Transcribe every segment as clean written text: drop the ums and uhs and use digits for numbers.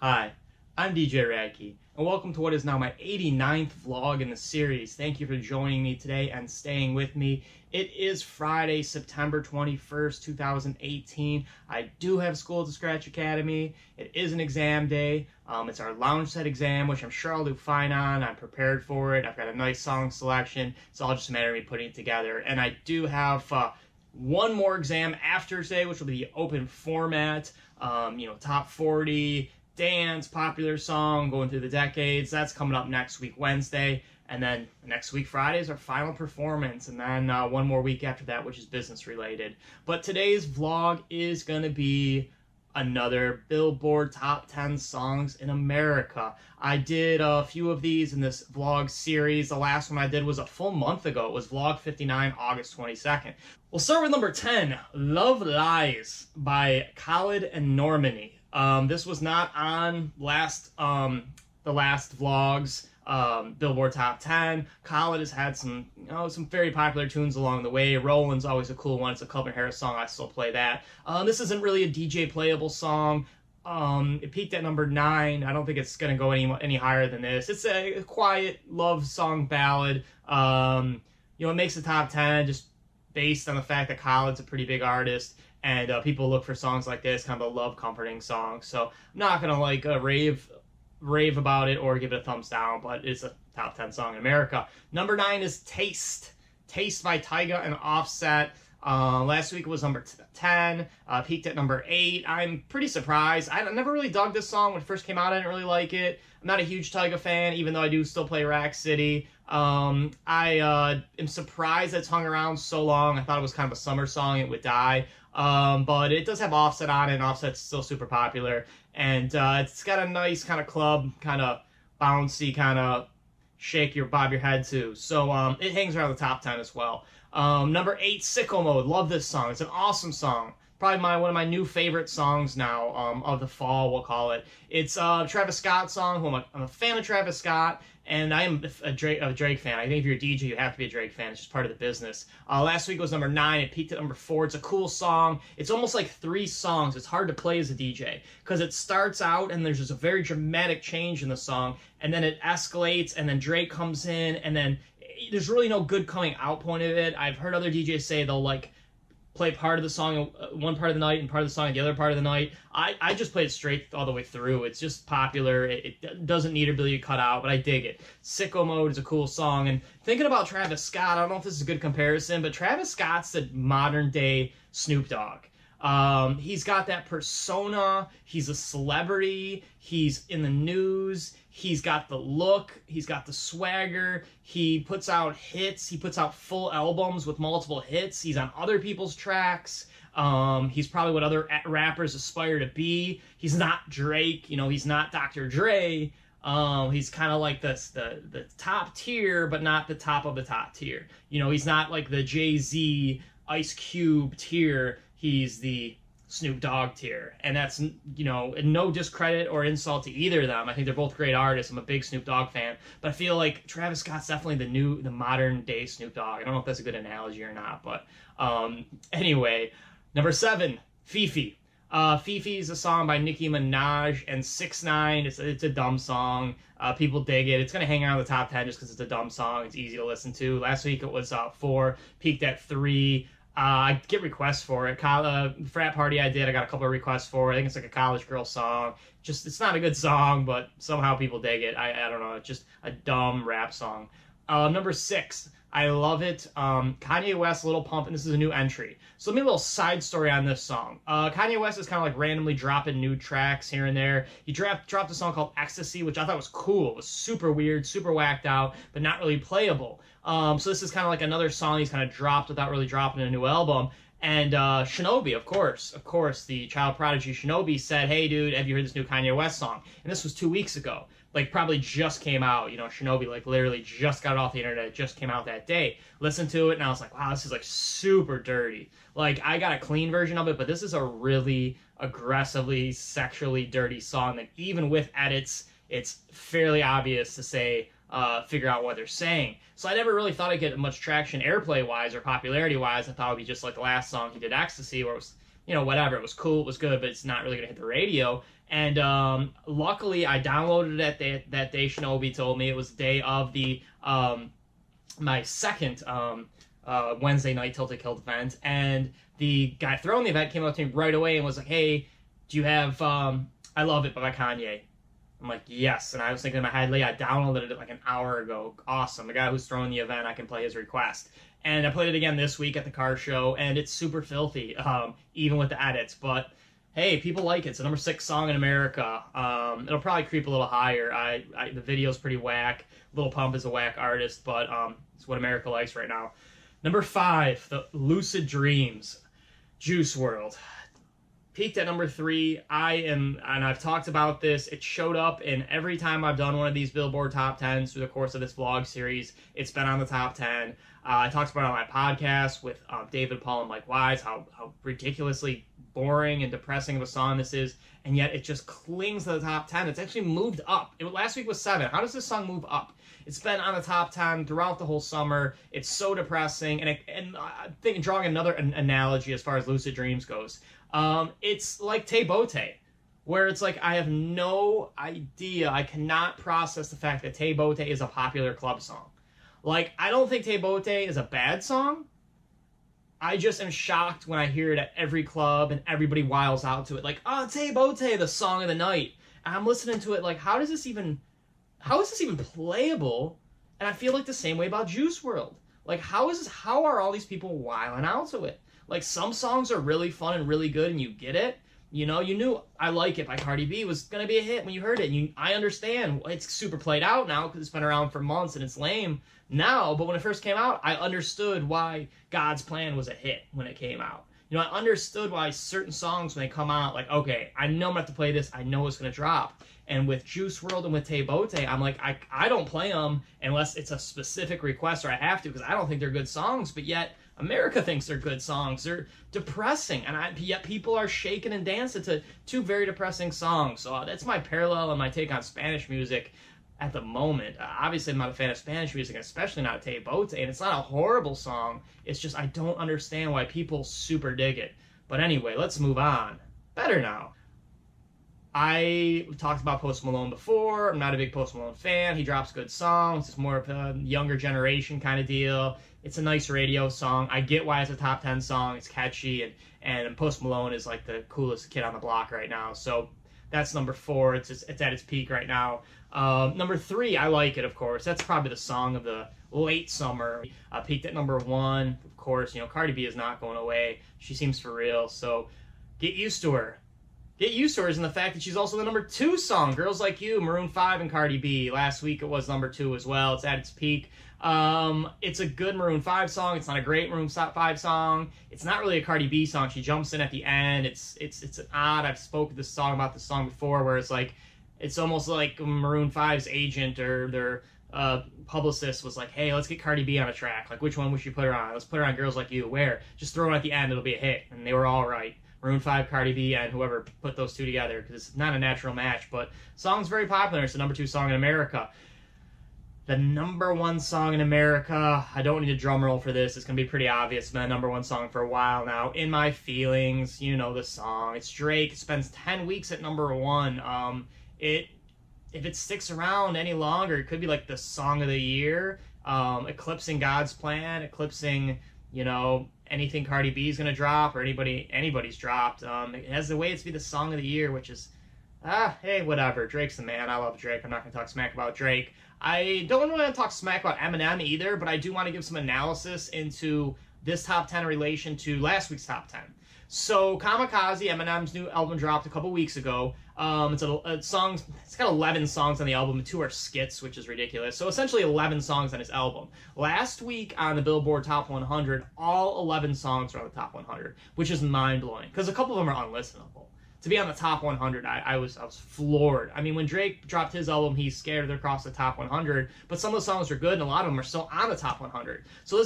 Hi, I'm DJ Rad Key, and welcome to what is now my 89th vlog in the series. Thank you for joining me today and staying with me. It is Friday, September 21st, 2018. I do have school at the Scratch Academy. It is an exam day. It's our lounge set exam, which I'm sure I'll do fine on. I'm prepared for it. I've got a nice song selection. It's all just a matter of me putting it together. And I do have one more exam after today, which will be the open format, top 40, dance, popular song, going through the decades. That's coming up next week, Wednesday. And then next week, Friday, is our final performance. And then one more week after that, which is business related. But today's vlog is going to be another Billboard Top 10 Songs in America. I did a few of these in this vlog series. The last one I did was a full month ago. It was vlog 59, August 22nd. We'll start with number 10, Love Lies by Khalid and Normani. This was not on the last vlog's Billboard Top 10. Khalid has had some very popular tunes along the way. Rolling's always a cool one. It's a Calvin Harris song. I still play that. This isn't really a DJ playable song. It peaked at number 9. I don't think it's gonna go any higher than this. It's a quiet love song ballad. It makes the top 10 just based on the fact that Khalid's a pretty big artist. And people look for songs like this, kind of a love comforting song. So I'm not gonna rave about it or give it a thumbs down, but it's a top 10 song in America. Number 9 is Taste. Taste by Tyga and Offset. Last week it was number 10, peaked at number 8. I'm pretty surprised. I never really dug this song when it first came out. I didn't really like it. I'm not a huge Tyga fan, even though I do still play Rack City. I am surprised that it's hung around so long. I thought it was kind of a summer song, it would die. But it does have Offset on it, and Offset's still super popular. And it's got a nice kind of club, kind of bouncy, kind of bob your head to. So it hangs around the top 10 as well. Number 8, Sicko Mode. Love this song. It's an awesome song. Probably one of my new favorite songs now of the fall, we'll call it. It's a Travis Scott song. Who I'm a fan of Travis Scott, and I am a Drake fan. I think if you're a DJ, you have to be a Drake fan. It's just part of the business. Last week was number 9. It peaked at number 4. It's a cool song. It's almost like 3 songs. It's hard to play as a DJ because it starts out and there's just a very dramatic change in the song, and then it escalates, and then Drake comes in, and then there's really no good coming out point of it. I've heard other DJs say they'll play part of the song one part of the night and part of the song the other part of the night. I just play it straight all the way through. It's just popular. It doesn't need to be cut out, but I dig it. Sicko Mode is a cool song. And thinking about Travis Scott, I don't know if this is a good comparison, but Travis Scott's the modern day Snoop Dogg. He's got that persona. He's a celebrity. He's in the news. He's got the look. He's got the swagger. He puts out hits. He puts out full albums with multiple hits. He's on other people's tracks. He's probably what other rappers aspire to be. He's not Drake. He's not Dr. Dre. He's kind of like the top tier, but not the top of the top tier. He's not like the Jay-Z, Ice Cube tier. He's the Snoop Dogg tier, and that's no discredit or insult to either of them. I think they're both great artists. I'm a big Snoop Dogg fan, but I feel like Travis Scott's definitely the modern day Snoop Dogg. I don't know if that's a good analogy or not, but anyway, number 7, Fifi. Fifi is a song by Nicki Minaj and 6ix9ine. It's a dumb song. People dig it. It's gonna hang around the top 10 just because it's a dumb song. It's easy to listen to. Last week it was 4, peaked at 3. I get requests for it. Frat party I did, I got a couple of requests for it. I think it's like a college girl song. It's not a good song, but somehow people dig it. I don't know. It's just a dumb rap song. Number 6, I love it. Kanye West, Little Pump, and this is a new entry. So let me a little side story on this song. Kanye West is kind of like randomly dropping new tracks here and there. He dropped a song called Ecstasy, which I thought was cool. It was super weird, super whacked out, but not really playable. So this is kind of like another song he's kind of dropped without really dropping a new album. And Shinobi, of course, the child prodigy Shinobi said, "Hey, dude, have you heard this new Kanye West song?" And this was 2 weeks ago. Probably just came out. Shinobi, literally just got it off the internet. It just came out that day. Listened to it, and I was like, wow, this is, super dirty. I got a clean version of it, but this is a really aggressively, sexually dirty song that even with edits, it's fairly obvious to figure out what they're saying. So I never really thought I'd get much traction airplay-wise or popularity-wise. I thought it would be just like the last song he did, Ecstasy, where it was whatever. It was cool, it was good, but it's not really gonna hit the radio. And luckily, I downloaded it that day. Shinobi told me it was the day of the my second Wednesday night Tilted Kilt event, and the guy throwing the event came up to me right away and was like, "Hey, do you have I Love It by Kanye?" I'm like, yes. And I was thinking in my head, I downloaded it like an hour ago. Awesome. The guy who's throwing the event, I can play his request. And I played it again this week at the car show, and it's super filthy, even with the edits. But hey, people like it. It's a number 6 song in America. It'll probably creep a little higher. The video's pretty whack. Lil Pump is a whack artist, but it's what America likes right now. Number 5, the Lucid Dreams, Juice WRLD. Peaked at number 3. And I've talked about this. It showed up in every time I've done one of these Billboard top 10s through the course of this vlog series. It's been on the top 10. I talked about it on my podcast with David Paul and Mike Wise, how ridiculously boring and depressing of a song this is, and yet it just clings to the top 10. It's actually moved up. Last week was 7. How does this song move up? It's been on the top 10 throughout the whole summer. It's so depressing, and I think drawing another analogy as far as Lucid Dreams goes, it's like Te Bote, where it's like I have no idea. I cannot process the fact that Te Bote is a popular club song. Like, I don't think Te Bote is a bad song. I just am shocked when I hear it at every club and everybody wiles out to it. Like, oh, Te Bote, the song of the night. And I'm listening to it like, how is this even playable? And I feel like the same way about Juice WRLD. Like, how are all these people wiling out to it? Like, some songs are really fun and really good and you get it. You knew I Like It by Cardi B was going to be a hit when you heard it. And I understand it's super played out now because it's been around for months and it's lame now. But when it first came out, I understood why God's Plan was a hit when it came out. I understood why certain songs, when they come out, like, okay, I know I'm going to have to play this. I know it's going to drop. And with Juice WRLD and with Te Bote, I'm like, I don't play them unless it's a specific request or I have to, because I don't think they're good songs. But yet, America thinks they're good songs. They're depressing, and yet people are shaking and dancing to 2 very depressing songs. So that's my parallel and my take on Spanish music at the moment. Obviously, I'm not a fan of Spanish music, especially not Te Bote, and it's not a horrible song. It's just I don't understand why people super dig it. But anyway, let's move on. Better Now. I talked about Post Malone before. I'm not a big Post Malone fan. He drops good songs. It's more of a younger generation kind of deal. It's a nice radio song. I get why it's a top 10 song. It's catchy, and Post Malone is like the coolest kid on the block right now. So that's number 4. It's at its peak right now. Number 3, I Like It, of course. That's probably the song of the late summer. Peaked at number 1. Of course, Cardi B is not going away. She seems for real. So get used to her. Get used to her is in the fact that she's also the number 2 song. Girls Like You, Maroon 5 and Cardi B. Last week it was number 2 as well. It's at its peak. It's a good Maroon 5 song. It's not a great Maroon 5 song. It's not really a Cardi B song. She jumps in at the end. It's an odd. I've spoken about this song before, where it's like, it's almost like Maroon 5's agent or their publicist was like, hey, let's get Cardi B on a track. Like, which one would you put her on? Let's put her on Girls Like You. Where? Just throw it at the end. It'll be a hit. And they were all right. Maroon 5, Cardi B, and whoever put those 2 together, because it's not a natural match, but song's very popular. It's the number 2 song in America. The number 1 song in America, I don't need a drum roll for this. It's going to be pretty obvious. It's been the number 1 song for a while now. In My Feelings, you know the song. It's Drake. It spends 10 weeks at number 1. If it sticks around any longer, it could be like the song of the year, eclipsing God's Plan, eclipsing, anything Cardi B is going to drop or anybody's dropped. It has the way to be the song of the year, which is, hey, whatever. Drake's the man. I love Drake. I'm not going to talk smack about Drake. I don't want to talk smack about Eminem either, but I do want to give some analysis into this top 10 in relation to last week's top 10. So Kamikaze, Eminem's new album, dropped a couple weeks ago. It's got 11 songs on the album, and 2 are skits, which is ridiculous. So essentially 11 songs on his album. Last week on the Billboard Top 100, all 11 songs are on the top 100, which is mind-blowing, because a couple of them are unlistenable. To be on the top 100, I was floored. I mean, when Drake dropped his album, he scared it across the top 100, but some of the songs are good, and a lot of them are still on the top 100. So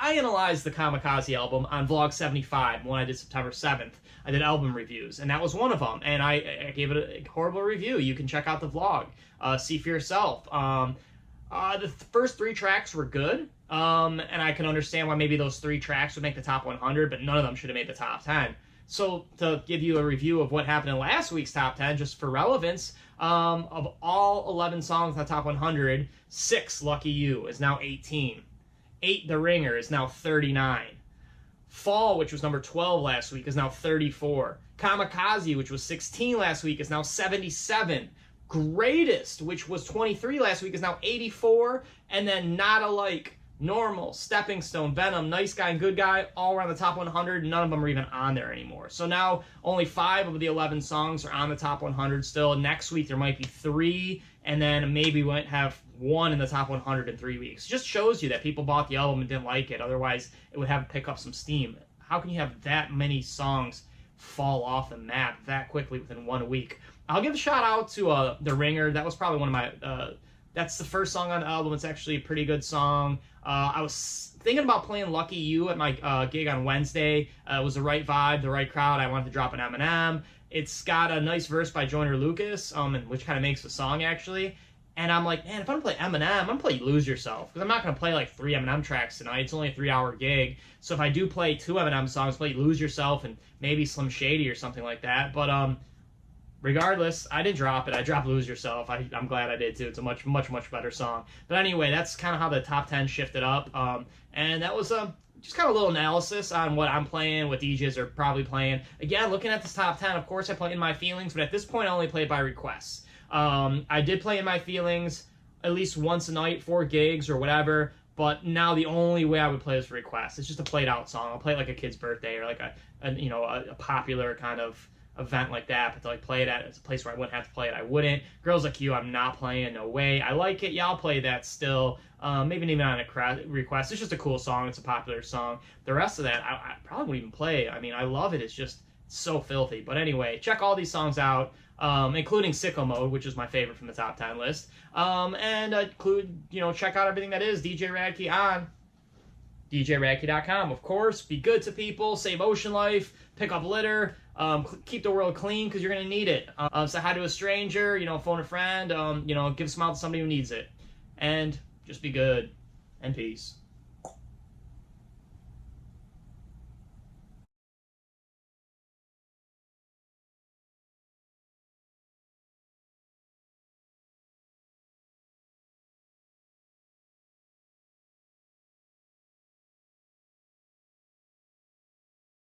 I analyzed the Kamikaze album on Vlog 75, when I did September 7th. I did album reviews, and that was one of them, and I gave it a horrible review. You can check out the vlog, see for yourself. The first 3 tracks were good, and I can understand why maybe those 3 tracks would make the top 100, but none of them should have made the top 10. So to give you a review of what happened in last week's top 10, just for relevance, of all 11 songs in the top 100, 6 Lucky You is now 18. 8 The Ringer is now 39. Fall, which was number 12 last week, is now 34. Kamikaze, which was 16 last week, is now 77. Greatest, which was 23 last week, is now 84. And then Not Alike, Normal, Stepping Stone, Venom, Nice Guy, and Good Guy, all around the top 100. None of them are even on there anymore. So now only 5 of the 11 songs are on the top 100 still. Next week there might be 3, and then maybe we might have 1 in the top 100 in 3 weeks. It just shows you that people bought the album and didn't like it. Otherwise, it would have to pick up some steam. How can you have that many songs fall off the map that quickly within 1 week? I'll give a shout out to The Ringer. That was probably one of my... that's the first song on the album. It's actually a pretty good song. I was thinking about playing Lucky You at my gig on Wednesday. It was the right vibe, the right crowd. I wanted to drop an Eminem. It's got a nice verse by Joyner Lucas, which kind of makes the song, actually. And I'm like, man, if I'm going to play Eminem, I'm going to play Lose Yourself. Because I'm not going to play like 3 Eminem tracks tonight. It's only a 3-hour gig. So if I do play 2 Eminem songs, play Lose Yourself and maybe Slim Shady or something like that. But regardless, I didn't drop it. I dropped Lose Yourself. I'm glad I did too. It's a much, much, much better song. But anyway, that's kind of how the top 10 shifted up. And that was just kind of a little analysis on what I'm playing, what DJs are probably playing. Again, looking at this top 10, of course I play In My Feelings, but at this point I only play by requests. I did play In My Feelings at least once a night, 4 gigs or whatever, but now the only way I would play is for requests. It's just a played out song. I'll play it like a kid's birthday or like a popular kind of event like that, but to like play it at a place where I wouldn't have to play it, I wouldn't. Girls Like You, I'm not playing, no way. I like it, yeah, I'll play that still. Maybe even on a request. It's just a cool song, it's a popular song. The rest of that, I probably wouldn't even play. I mean, I love it, it's just so filthy. But anyway, check all these songs out, including Sicko Mode, which is my favorite from the top 10 list. And check out everything that is DJ Rad Key on DJRadkey.com. Of course, be good to people, save ocean life, pick up litter, keep the world clean because you're going to need it. Say hi to a stranger, phone a friend, give a smile to somebody who needs it. And just be good, and peace.